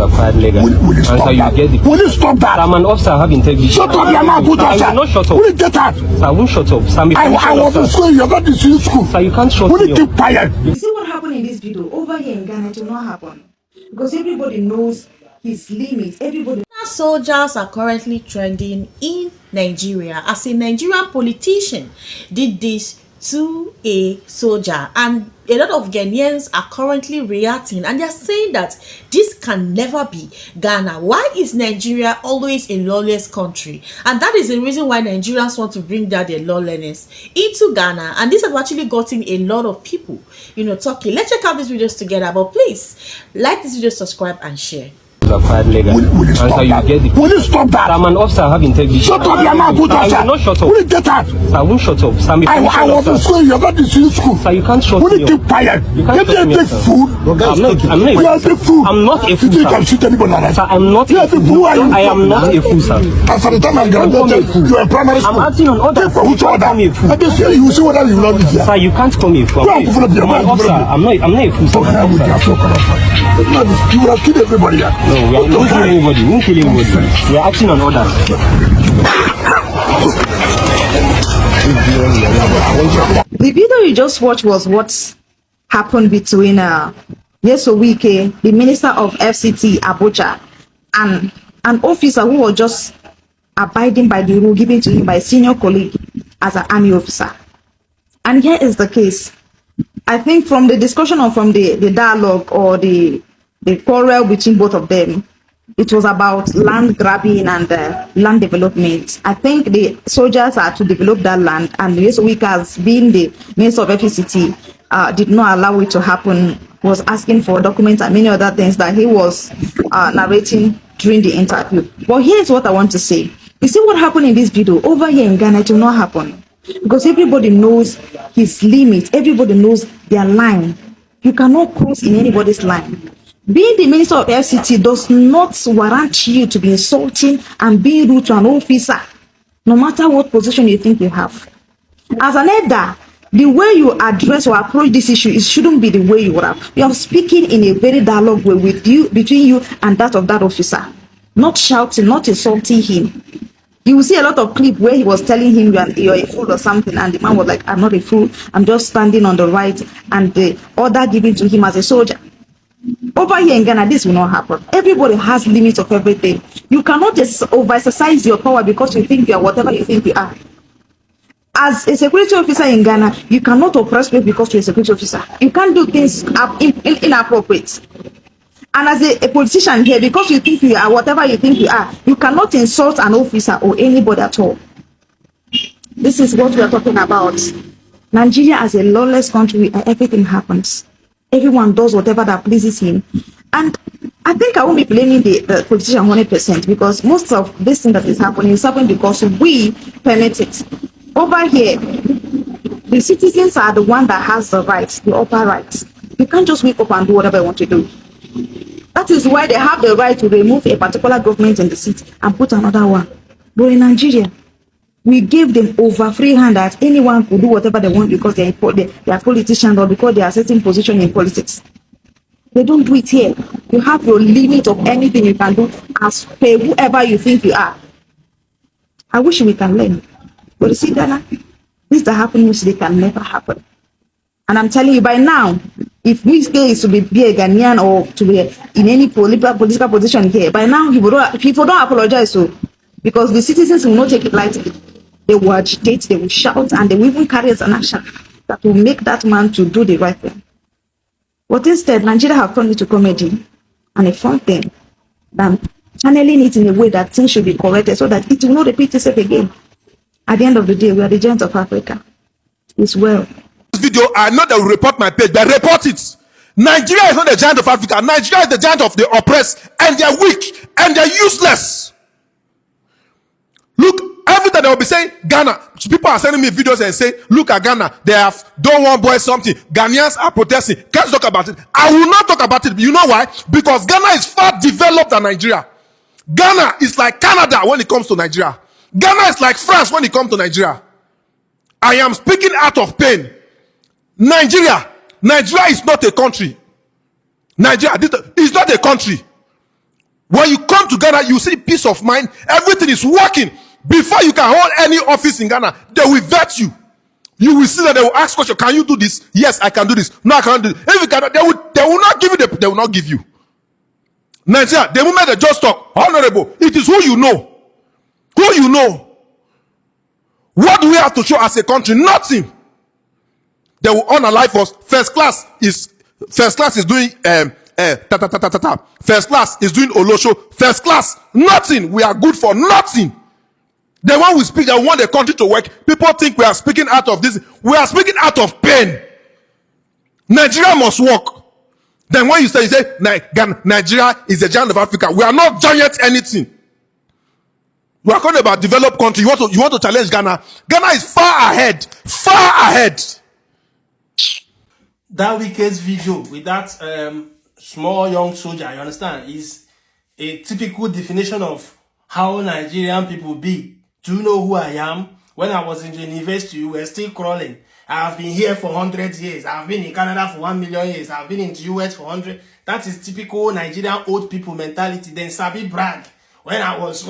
acquired legally. Will you stop that? Will you stop that? I'm an officer, I have integrity. Shut up, your mouth, good officer. I will not shut up. Will you get out? Sir, I won't shut up. Sir, I was in school, you're not in school. Sir, you can't shut Will me you keep quiet? You see what happened in this video? Over here in Ghana, it will not happen. Because everybody knows his limits. Everybody. Soldiers are currently trending in Nigeria as a Nigerian politician did this to a soldier, and a lot of Ghanaians are currently reacting and they're saying that this can never be Ghana. Why is Nigeria always a lawless country? And that is the reason why Nigerians want to bring down their lawlessness into Ghana, and this has actually gotten a lot of people, talking. Let's check out these videos together, but please like this video, subscribe and share. Acquired legally. Will you stop that? Will you stop that? I'm an officer, I have integrity. Shut up, your mouth, good officer. I will not shut up. Will you get out? Sir, I won't shut up. Sir, I was in school, you're not in school. Sir, you can't shut Will me you up. keep quiet? You can't shut me up, sir. Fool. I'm not a fool. I'm not a fool, You sir. can shoot anybody like that. Sir, I'm not a fool. I am not a fool, sir. As at the time I graduated, you were primary school. I'm acting on orders. For which You can't order? call me a fool. I just say you will see whether you will not be here. Sir, you can't call me a fool. I'm an officer. I'm not a fool, sir. I'm an officer. You would have killed everybody here. No, we are not killing anybody. We won't kill anybody. We are acting on orders. The video you just watched was what happened between Wike, the Minister of FCT Abuja, and an officer who was just abiding by the rule given to him by a senior colleague as an army officer. And here is the case. I think from the discussion or from the dialogue or the quarrel between both of them, it was about land grabbing and land development. I think the soldiers are to develop that land, and Wike, as being the Minister of FCT, did not allow it to happen, was asking for documents and many other things that he was narrating during the interview. But here's what I want to say. You see what happened in this video? Over here in Ghana, it will not happen. Because everybody knows his limits. Everybody knows their line. You cannot cross in anybody's line. Being the Minister of FCT does not warrant you to be insulting and being rude to an officer, no matter what position you think you have. As an elder, the way you address or approach this issue, it shouldn't be the way you would have. You are speaking in a very dialogue way with you, between you and that of that officer. Not shouting, not insulting him. You will see a lot of clip where he was telling him you're a fool or something, and the man was like, I'm not a fool, I'm just standing on the right, and the order given to him as a soldier. Over here in Ghana, this will not happen. Everybody has limits of everything. You cannot just over-exercise your power because you think you are whatever you think you are. As a security officer in Ghana, you cannot oppress people because you're a security officer. You can't do things inappropriate. And as a politician here, because you think you are whatever you think you are, you cannot insult an officer or anybody at all. This is what we are talking about. Nigeria as a lawless country, everything happens. Everyone does whatever that pleases him. And I think I won't be blaming the politician 100%, because most of this thing that is happening because we permit it. Over here, the citizens are the one that has the rights, the upper rights. You can't just wake up and do whatever you want to do. That is why they have the right to remove a particular government in the seat and put another one. But in Nigeria, we gave them over free hand that anyone could do whatever they want because they are politicians or because they are certain position in politics. They don't do it here. You have your limit of anything you can do as per whoever you think you are. I wish we can learn. But you see, Ghana, this that happening today can never happen. And I'm telling you, by now, if we still is to be a Ghanaian or to be in any political position here, by now people don't apologize. So, because the citizens will not take it lightly. They will agitate, they will shout, and they will even carry an action that will make that man to do the right thing. But instead, Nigeria have turned it to comedy and a fun thing than channeling it in a way that things should be corrected so that it will not repeat itself again. At the end of the day, we are the giants of Africa. It's well. This video, I know they will report my page, but report it. Nigeria is not the giant of Africa. Nigeria is the giant of the oppressed, and they're weak, and they're useless. Look, every time they will be saying Ghana, people are sending me videos and say, look at Ghana, they have done one boy something. Ghanaians are protesting. Can't talk about it. I will not talk about it. You know why? Because Ghana is far developed than Nigeria. Ghana is like Canada when it comes to Nigeria. Ghana is like France when it comes to Nigeria. I am speaking out of pain. Nigeria is not a country. Nigeria is not a country. When you come to Ghana, you see peace of mind. Everything is working. Before you can hold any office in Ghana, they will vet you. You will see that they will ask question, can you do this? Yes, I can do this. No, I can't do it. If you cannot, they will not give you they will not give you. Nigeria, the moment they just talk, honorable, it is who you know. Who you know. What do we have to show as a country? Nothing. They will unalive us. First class is doing First class is doing Olosho. First class, nothing. We are good for nothing. The one we speak, I want the country to work. People think we are speaking out of this. We are speaking out of pain. Nigeria must work. Then when you say Nigeria is the giant of Africa, we are not giant anything. We are talking about developed country. You want to challenge Ghana? Ghana is far ahead. Far ahead. That weekend's video with that small young soldier, you understand, is a typical definition of how Nigerian people be. Do you know who I am? When I was in the university, we were still crawling. I have been here for 100 years. I have been in Canada for 1 million years. I have been in the US for 100. That is typical Nigerian old people mentality. Then Sabi brag. When I was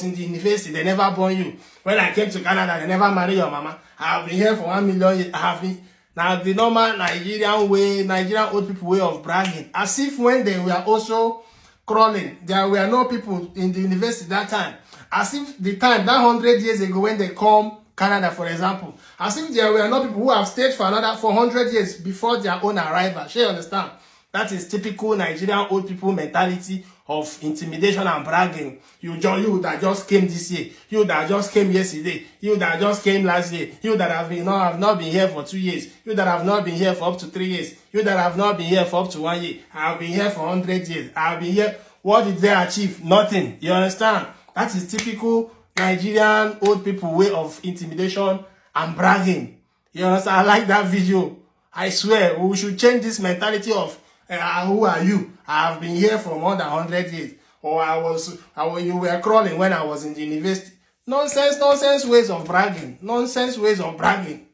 in the university, they never born you. When I came to Canada, they never marry your mama. I have been here for 1 million years. I have been. Now the normal Nigerian old people way of bragging. As if when they were also crawling, there were no people in the university that time. As if the time, that 100 years ago when they come Canada, for example, as if there were no people who have stayed for 100 years before their own arrival. Sure, you understand? That is typical Nigerian old people mentality of intimidation and bragging. You that just came this year, you that just came yesterday, you that just came last year, you that have not been here for 2 years, you that have not been here for up to 3 years, you that have not been here for up to 1 year. I have been here for 100 years. I have been here. What did they achieve? Nothing. You understand? That is typical Nigerian old people way of intimidation and bragging. You understand? I like that video. I swear we should change this mentality of who are you? I have been here for more than 100 years. Or you were crawling when I was in the university. Nonsense ways of bragging. Nonsense ways of bragging.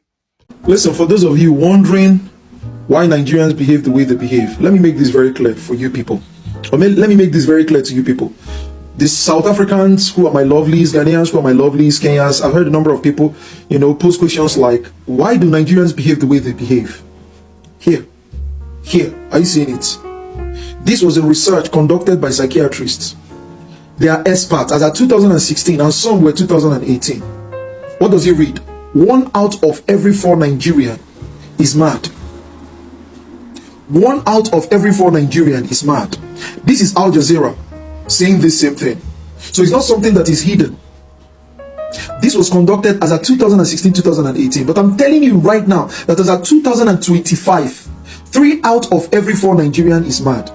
Listen, for those of you wondering why Nigerians behave the way they behave, let me make this very clear for you people. Let me make this very clear to you people. The South Africans who are my lovelies, Ghanaians who are my lovelies, Kenyans, I've heard a number of people, pose questions like, why do Nigerians behave the way they behave? Here, are you seeing it? This was a research conducted by psychiatrists. They are experts as at 2016 and some were 2018. What does it read? 1 out of every 4 Nigerian is mad. 1 out of every 4 Nigerian is mad. This is Al Jazeera saying this same thing. So it's not something that is hidden. This was conducted as at 2016-2018. But I'm telling you right now that as at 2025, 3 out of every 4 Nigerian is mad.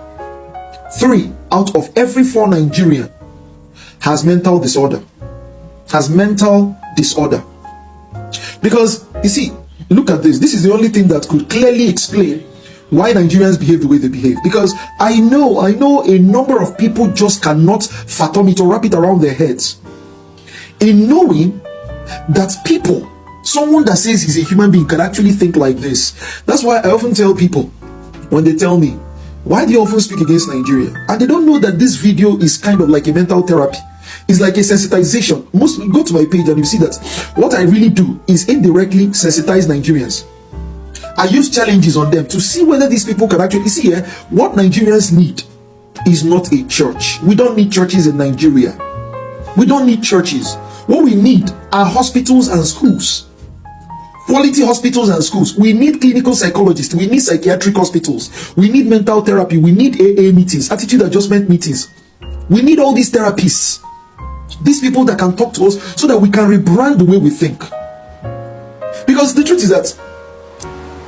3 out of every 4 Nigerian has mental disorder. Because, you see, look at this. This is the only thing that could clearly explain why Nigerians behave the way they behave. Because I know a number of people just cannot fathom it or wrap it around their heads. In knowing that someone that says he's a human being can actually think like this. That's why I often tell people, when they tell me, why do you often speak against Nigeria? And they don't know that this video is kind of like a mental therapy. It's like a sensitization. Go to my page and you see that what I really do is indirectly sensitize Nigerians. I use challenges on them to see whether these people can actually see what Nigerians need is not a church. We don't need churches in Nigeria. We don't need churches. What we need are hospitals and schools. Quality hospitals and schools. We need clinical psychologists. We need psychiatric hospitals. We need mental therapy. We need AA meetings, attitude adjustment meetings. We need all these therapists. These people that can talk to us so that we can rebrand the way we think. Because the truth is that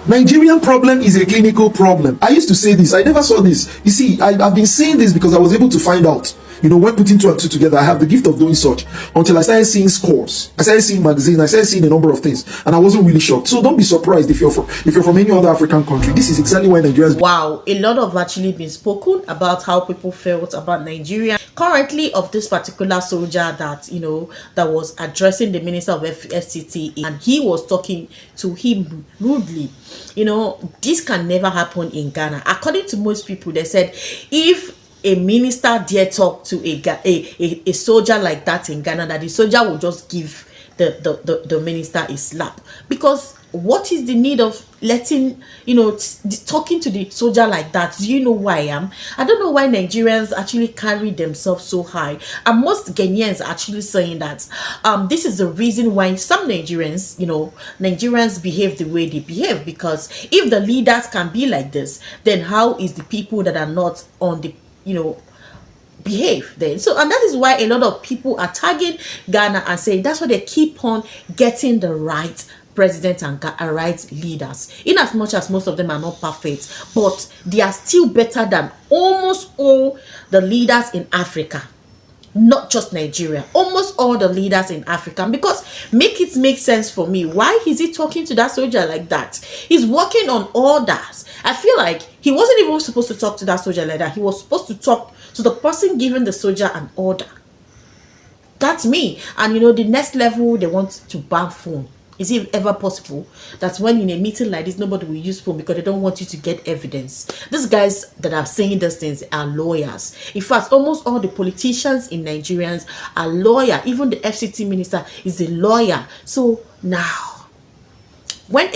Nigerian problem is a clinical problem. I used to say this. I never saw this. You see, I've been saying this because I was able to find out. When putting 2 and 2 together, I have the gift of doing such until I started seeing scores. I started seeing magazines. I started seeing a number of things, and I wasn't really shocked. So don't be surprised if you're from any other African country. This is exactly why Nigerians. Wow, a lot of actually been spoken about how people felt about Nigeria. Currently, of this particular soldier that that was addressing the minister of FCT, and he was talking to him rudely. This can never happen in Ghana. According to most people, they said if a minister dare talk to a soldier like that in Ghana, that the soldier will just give the minister a slap. Because what is the need of letting, talking to the soldier like that? Do you know who I am? I don't know why Nigerians actually carry themselves so high, and most Ghanaians are actually saying that this is the reason why some Nigerians behave the way they behave. Because if the leaders can be like this, then how is the people that are not on the behave then? So, and that is why a lot of people are tagging Ghana and saying that's why they keep on getting the right president and right leaders, in as much as most of them are not perfect, but they are still better than almost all the leaders in Africa, not just Nigeria, almost all the leaders in Africa. Because make sense for me, why is he talking to that soldier like that? He's working on orders. I feel like he wasn't even supposed to talk to that soldier like that. He was supposed to talk to the person giving the soldier an order. That's me. And the next level, they want to ban phone. Is it ever possible that when in a meeting like this, nobody will use phone because they don't want you to get evidence? These guys that are saying these things are lawyers. In fact, almost all the politicians in Nigerians are lawyers. Even the FCT minister is a lawyer. So now, when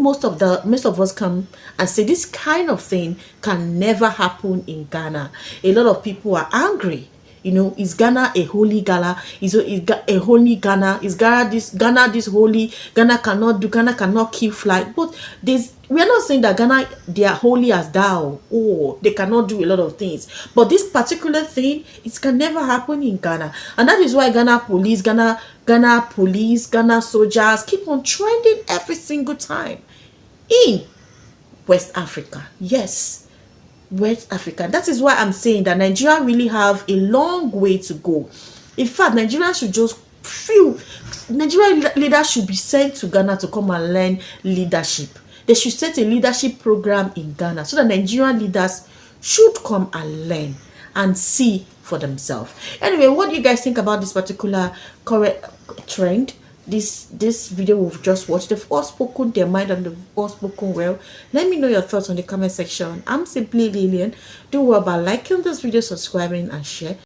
most of us come and say this kind of thing can never happen in Ghana, a lot of people are angry. Is Ghana a holy Ghana? Is a holy Ghana? Is Ghana this holy? Ghana cannot keep flight. But we are not saying that Ghana, they are holy as thou, or they cannot do a lot of things. But this particular thing, it can never happen in Ghana. And that is why Ghana police, Ghana soldiers keep on trending every single time in West Africa. Yes. West Africa. That is why I'm saying that Nigeria really have a long way to go. In fact, Nigeria leaders should be sent to Ghana to come and learn leadership. They should set a leadership program in Ghana so that Nigerian leaders should come and learn and see for themselves. Anyway, what do you guys think about this particular current trend? This video we've just watched, they've all spoken their mind and they've all spoken well. Let me know your thoughts on the comment section. I'm simply Lilian. Do well by liking this video, subscribing, and share.